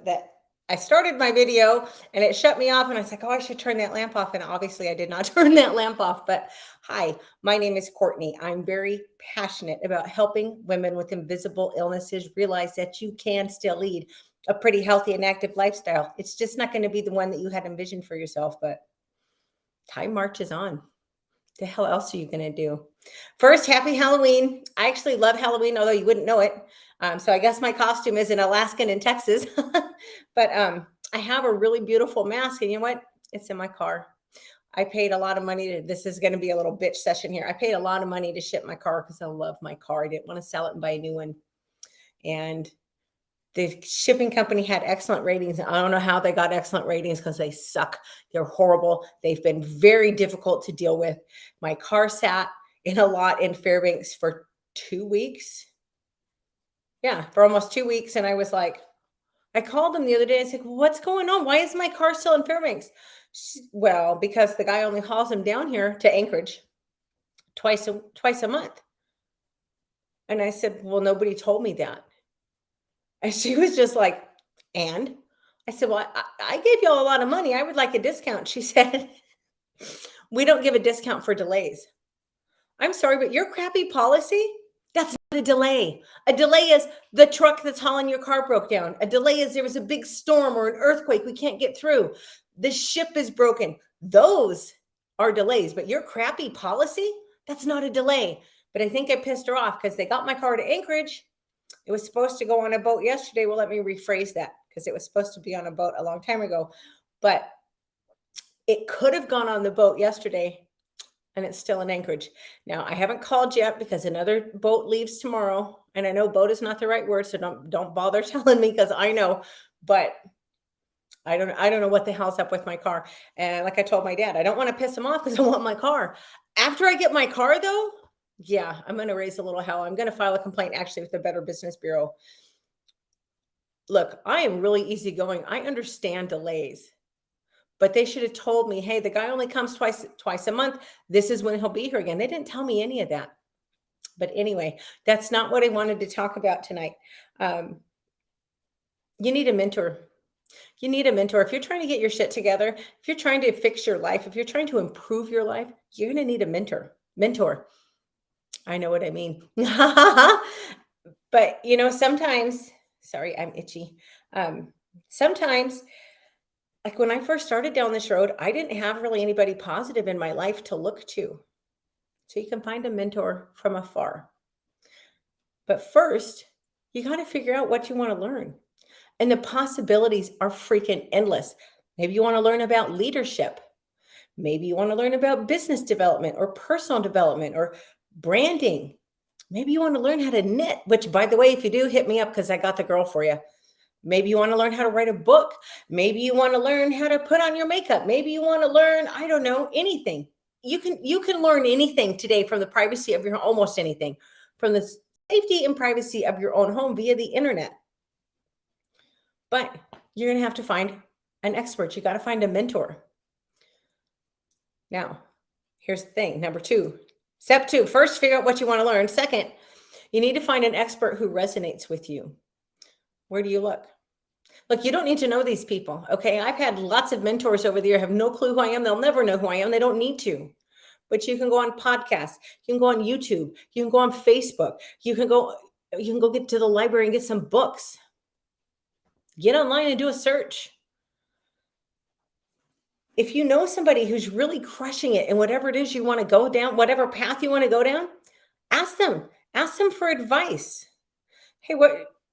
that I started my video and it shut me off, and I was like, oh, I should turn that lamp off. And obviously I did not turn that lamp off. But hi, my name is Courtney. I'm very passionate about helping women with invisible illnesses realize that you can still lead a pretty healthy and active lifestyle. It's just not going to be the one that you had envisioned for yourself, but time marches on. The hell else are you going to do? First, happy Halloween. I actually love Halloween, although you wouldn't know it. So I guess my costume is an Alaskan in Texas. But I have a really beautiful mask. And you know what? It's in my car. I paid a lot of money this is going to be a little bitch session here. I paid a lot of money to ship my car because I love my car. I didn't want to sell it and buy a new one. And the shipping company had excellent ratings. I don't know how they got excellent ratings because they suck. They're horrible. They've been very difficult to deal with. My car sat in a lot in Fairbanks for 2 weeks. Yeah, for almost 2 weeks. And I was like, I called them the other day. I said, what's going on? Why is my car still in Fairbanks? Well, because the guy only hauls them down here to Anchorage twice a month. And I said, well, nobody told me that. And she was just like, and I said, well, I gave y'all a lot of money. I would like a discount. She said, we don't give a discount for delays. I'm sorry, but your crappy policy, that's not a delay. A delay is the truck that's hauling your car broke down. A delay is there was a big storm or an earthquake we can't get through. The ship is broken. Those are delays, but your crappy policy, that's not a delay. But I think I pissed her off because they got my car to Anchorage. It was supposed to go on a boat yesterday. Well, let me rephrase that because it was supposed to be on a boat a long time ago, but it could have gone on the boat yesterday and it's still in Anchorage. Now, I haven't called yet because another boat leaves tomorrow. And I know boat is not the right word, so don't bother telling me because I know, but I don't know what the hell's up with my car. And like I told my dad, I don't want to piss him off because I want my car. After I get my car though, yeah, I'm going to raise a little hell. I'm going to file a complaint actually with the Better Business Bureau. Look, I am really easygoing. I understand delays, but they should have told me, hey, the guy only comes twice a month. This is when he'll be here again. They didn't tell me any of that. But anyway, that's not what I wanted to talk about tonight. You need a mentor. You need a mentor. If you're trying to get your shit together, if you're trying to fix your life, if you're trying to improve your life, you're going to need a mentor. I know what I mean. But sometimes, sorry, I'm itchy. Sometimes, like when I first started down this road, I didn't have really anybody positive in my life to look to. So you can find a mentor from afar. But first, you got to figure out what you want to learn. And the possibilities are freaking endless. Maybe you want to learn about leadership. Maybe you want to learn about business development or personal development or branding. Maybe you want to learn how to knit, which by the way, if you do, hit me up because I got the girl for you. Maybe you want to learn how to write a book. Maybe you want to learn how to put on your makeup. Maybe you want to learn, I don't know, anything. You can learn anything today from the privacy of your almost anything, from the safety and privacy of your own home via the internet. But you're going to have to find an expert. You got to find a mentor. Now, here's the thing. Number 2. Step 2, first, figure out what you want to learn. Second, you need to find an expert who resonates with you. Where do you look? Look, you don't need to know these people, okay? I've had lots of mentors over the year, have no clue who I am. They'll never know who I am. They don't need to. But you can go on podcasts. You can go on YouTube. You can go on Facebook. You can go get to the library and get some books. Get online and do a search. If you know somebody who's really crushing it in whatever it is you want to go down, whatever path you want to go down, ask them for advice. Hey,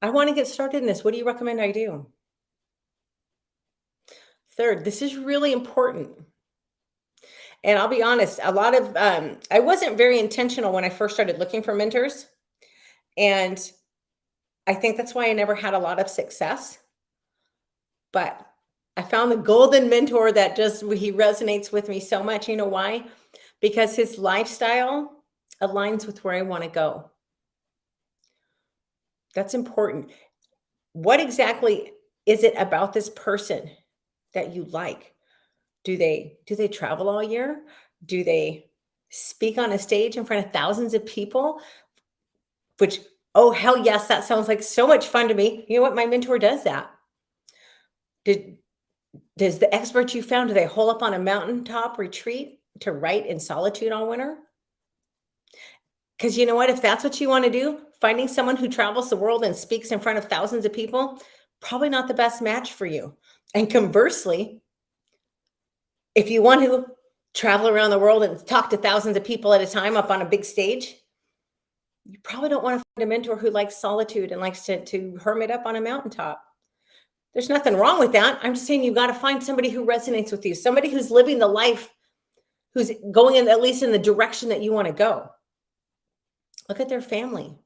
I want to get started in this. What do you recommend I do? Third, this is really important. And I'll be honest, a lot of, I wasn't very intentional when I first started looking for mentors. And I think that's why I never had a lot of success. But I found the golden mentor that he resonates with me so much. You know why? Because his lifestyle aligns with where I want to go. That's important. What exactly is it about this person that you like? Do they travel all year? Do they speak on a stage in front of thousands of people? Which, oh, hell yes, that sounds like so much fun to me. You know what? My mentor does that. Did Does the expert you found, do they hole up on a mountaintop retreat to write in solitude all winter? Because you know what? If that's what you want to do, finding someone who travels the world and speaks in front of thousands of people, probably not the best match for you. And conversely, if you want to travel around the world and talk to thousands of people at a time up on a big stage, you probably don't want to find a mentor who likes solitude and likes to hermit up on a mountaintop. There's nothing wrong with that. I'm just saying you've got to find somebody who resonates with you, somebody who's living the life, who's going in at least in the direction that you want to go. Look at their family.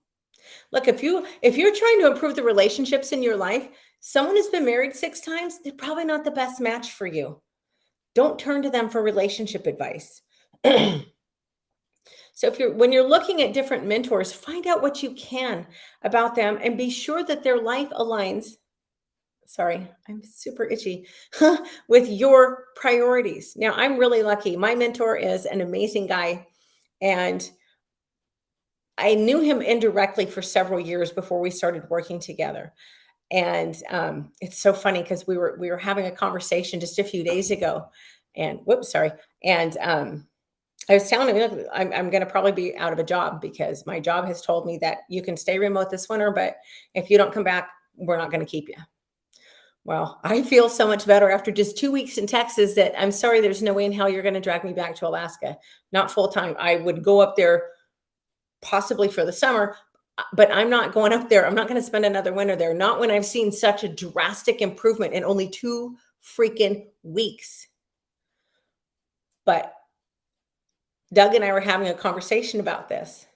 Look, if you're trying to improve the relationships in your life, someone who's been married 6 times, they're probably not the best match for you. Don't turn to them for relationship advice. So when you're looking at different mentors, find out what you can about them and be sure that their life aligns. Sorry, I'm super itchy with your priorities. Now, I'm really lucky. My mentor is an amazing guy, and I knew him indirectly for several years before we started working together. And it's so funny because we were having a conversation just a few days ago, and whoops, sorry. And I was telling him, "Look, I'm going to probably be out of a job because my job has told me that you can stay remote this winter, but if you don't come back, we're not going to keep you." Well, I feel so much better after just 2 weeks in Texas that I'm sorry, there's no way in hell you're going to drag me back to Alaska. Not full time. I would go up there possibly for the summer, but I'm not going up there. I'm not going to spend another winter there. Not when I've seen such a drastic improvement in only 2 freaking weeks. But Doug and I were having a conversation about this.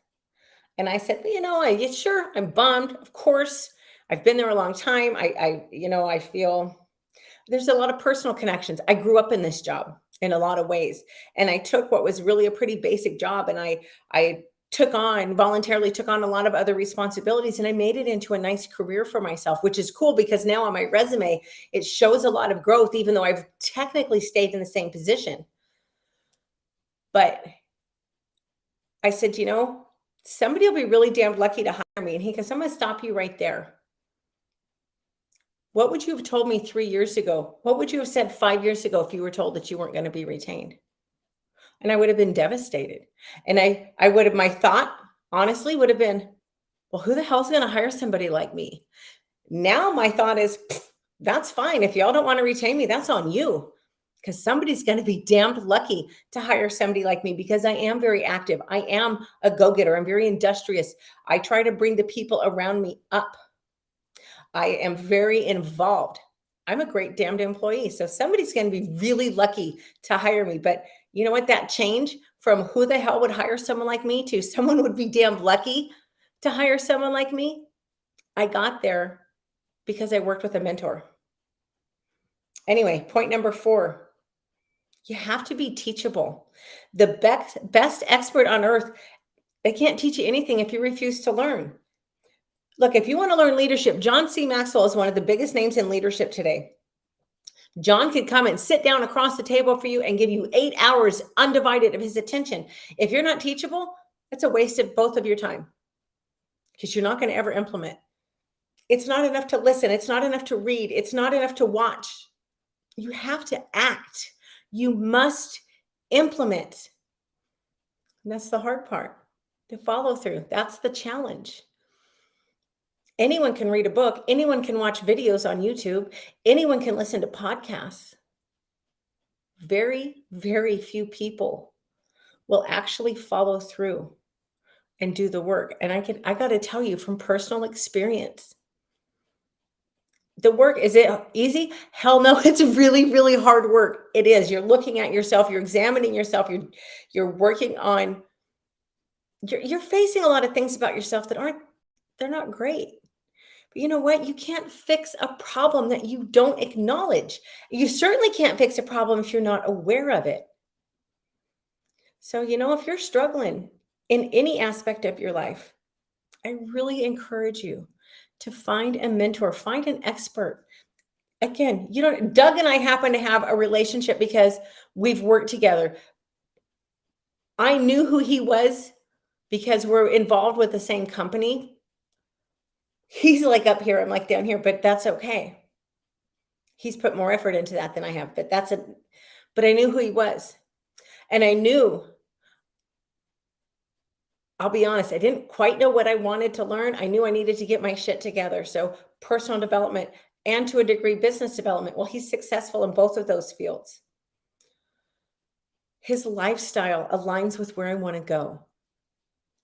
And I said, "Well, yeah, sure, I'm bummed. Of course, I've been there a long time. I feel there's a lot of personal connections. I grew up in this job in a lot of ways, and I took what was really a pretty basic job, and I voluntarily took on a lot of other responsibilities, and I made it into a nice career for myself, which is cool because now on my resume, it shows a lot of growth, even though I've technically stayed in the same position. But I said, somebody will be really damned lucky to hire me. And he goes, "I'm going to stop you right there. What would you have told me 3 years ago? What would you have said 5 years ago if you were told that you weren't going to be retained?" And I would have been devastated. And I would have, my thought honestly would have been, well, who the hell's going to hire somebody like me? Now my thought is, that's fine. If y'all don't want to retain me, that's on you. Because somebody's going to be damned lucky to hire somebody like me because I am very active. I am a go-getter. I'm very industrious. I try to bring the people around me up. I am very involved. I'm a great damned employee. So somebody's going to be really lucky to hire me. But you know what? That change from who the hell would hire someone like me to someone would be damned lucky to hire someone like me. I got there because I worked with a mentor. Anyway, point number 4. You have to be teachable. The best expert on earth, they can't teach you anything if you refuse to learn. Look, if you want to learn leadership, John C. Maxwell is one of the biggest names in leadership today. John could come and sit down across the table for you and give you 8 hours undivided of his attention. If you're not teachable, that's a waste of both of your time because you're not going to ever implement. It's not enough to listen. It's not enough to read. It's not enough to watch. You have to act. You must implement. And that's the hard part, the follow through. That's the challenge. Anyone can read a book. Anyone can watch videos on YouTube. Anyone can listen to podcasts. Very, very few people will actually follow through and do the work. And I got to tell you from personal experience, the work, is it easy? Hell no, it's really, really hard work. It is. You're looking at yourself, you're examining yourself, you're working on, you're facing a lot of things about yourself that they're not great. But you know what? You can't fix a problem that you don't acknowledge. You certainly can't fix a problem if you're not aware of it. So, if you're struggling in any aspect of your life, I really encourage you to find a mentor, find an expert. Again, Doug and I happen to have a relationship because we've worked together. I knew who he was because we're involved with the same company. He's like up here, I'm like down here, but that's okay. He's put more effort into that than I have, but I knew who he was. And I knew, I'll be honest, I didn't quite know what I wanted to learn. I knew I needed to get my shit together. So personal development and to a degree, business development. Well, he's successful in both of those fields. His lifestyle aligns with where I want to go.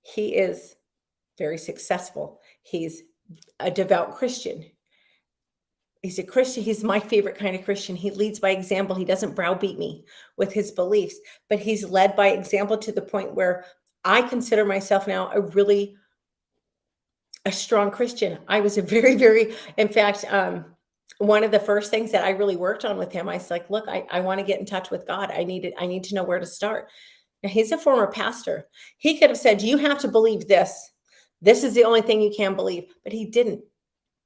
He is very successful. He's a devout Christian. He's a Christian. He's my favorite kind of Christian. He leads by example. He doesn't browbeat me with his beliefs, but he's led by example to the point where I consider myself now a strong Christian. I was a very, in fact, one of the first things that I really worked on with him, I was like, look, I want to get in touch with God. I need to know where to start. Now, he's a former pastor. He could have said, you have to believe this. This is the only thing you can believe, but he didn't.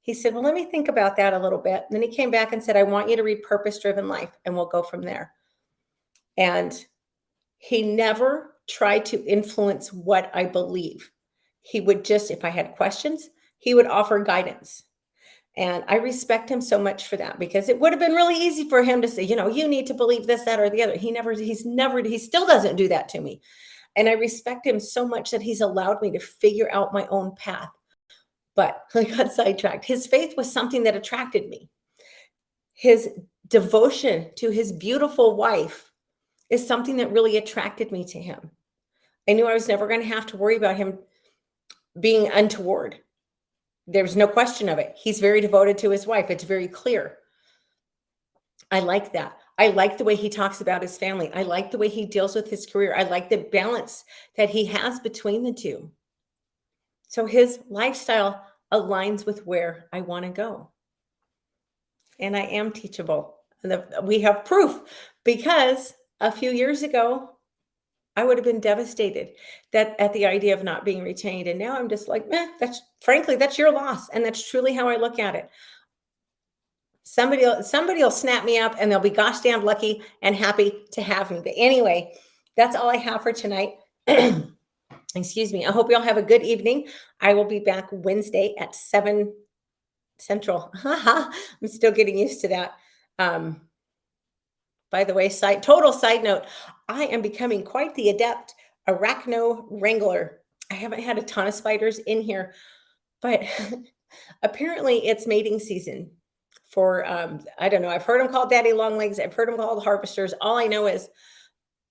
He said, well, let me think about that a little bit. And then he came back and said, I want you to read Purpose Driven Life, and we'll go from there. And he never tried to influence what I believe. He would just, if I had questions, he would offer guidance. And I respect him so much for that, because it would have been really easy for him to say, you need to believe this, that, or the other. He still doesn't do that to me. And I respect him so much that he's allowed me to figure out my own path. But I got sidetracked. His faith was something that attracted me. His devotion to his beautiful wife is something that really attracted me to him. I knew I was never going to have to worry about him being untoward. There's no question of it. He's very devoted to his wife. It's very clear. I like that. I like the way he talks about his family. I like the way he deals with his career. I like the balance that he has between the two. So his lifestyle aligns with where I want to go. And I am teachable. And we have proof, because a few years ago, I would have been devastated at the idea of not being retained. And now I'm just like, that's your loss. And that's truly how I look at it. Somebody will snap me up, and they'll be gosh damn lucky and happy to have me. But anyway, that's all I have for tonight. Excuse me. I hope you all have a good evening. I will be back Wednesday at 7 Central. I'm still getting used to that. By the way, total side note, I am becoming quite the adept arachno wrangler. I haven't had a ton of spiders in here, but apparently it's mating season for, I don't know. I've heard them called daddy long legs. I've heard them called harvesters. All I know is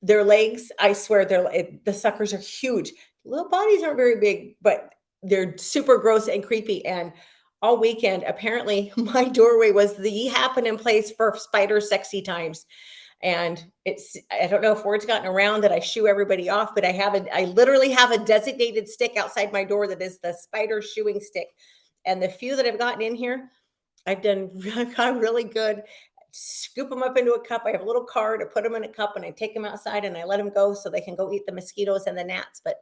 their legs, I swear, the suckers are huge. Little bodies aren't very big, but they're super gross and creepy. And all weekend, apparently, my doorway was the happening place for spider sexy times. And I don't know if word's gotten around that I shoo everybody off, but I literally have a designated stick outside my door that is the spider shooing stick. And the few that I've gotten in here, I've got really good. Scoop them up into a cup. I have a little card to put them in a cup, and I take them outside and I let them go so they can go eat the mosquitoes and the gnats. But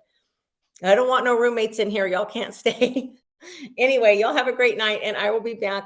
I don't want no roommates in here. Y'all can't stay. Anyway, y'all have a great night, and I will be back